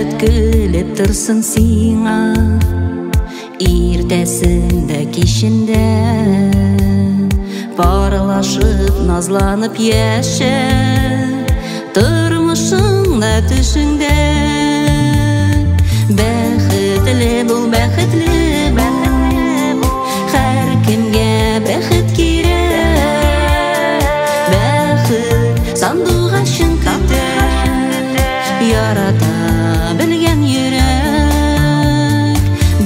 бәхет күліп тұрсын сиңа, ертесінде кешінде паралашып назланып яшә, тұрмышыңда түшіңде. Бәхетле бұл, бәхетле бұл, һәр кемгә бәхет кирәк. Бәхет сандуғашын көтә, ярата белгән йөрәк.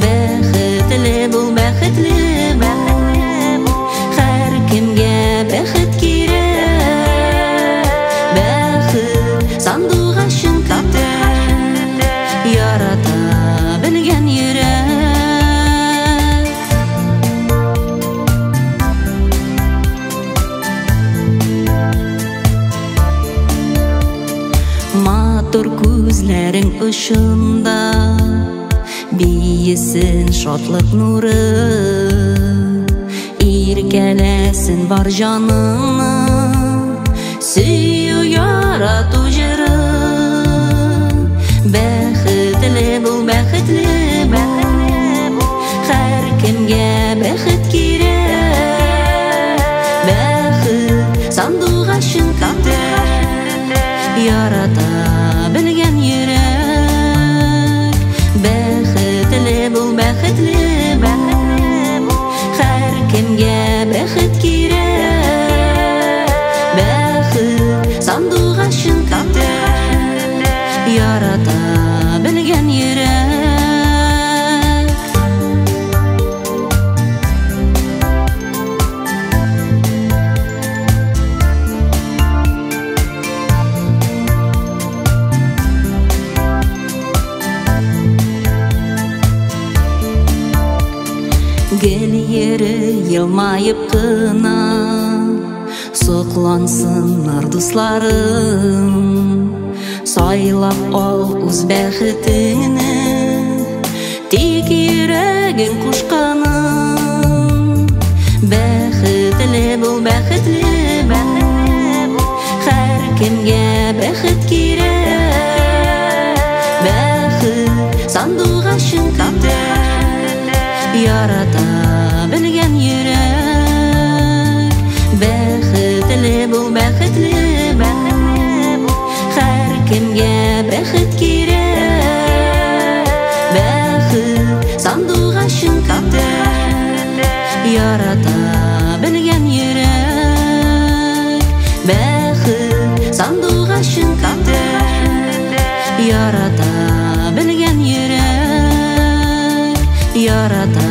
Бәхетле бұл, бәхетле бұл, һәр кемгә бәхет кирәк. Бәхет сандуғашын көтә, ярата белгән йөрәк. Матур күзләрең ұшында бейесін шатлык нуры, иркәләсен бар жаныңны, сөю ярату җыры. Бәхетле бұл, бәхетле бұл, һәр кемгә бәхет кирәк. Бәхет сандуғашын көтә, ярата белгән йөрәк. Бәхетле бұл, бәхетле бұл, һәр кемгә бәхет кирәк. Бәхет сандуғашын көтә, ярата белгән йөрәк. Гел ері елмайып қына, соқлансыннар дусларым. Сайлап ал үз бәхетіңні, тек йөрәгең кушканым. Бәхетле бұл, бәхетле бұл, һәр кемгә бәхет кирәк. Бәхет сандуғашын көтә, ярата белгән йөрәк. Бәхетле бұл, бәхетле бұл, һәр кемгә бәхет кирәк. Бәхет сандуғашын көтә, ярата белгән йөрәк. Бәхет сандуғашын көтә, ярата белгән йөрәк. Ярата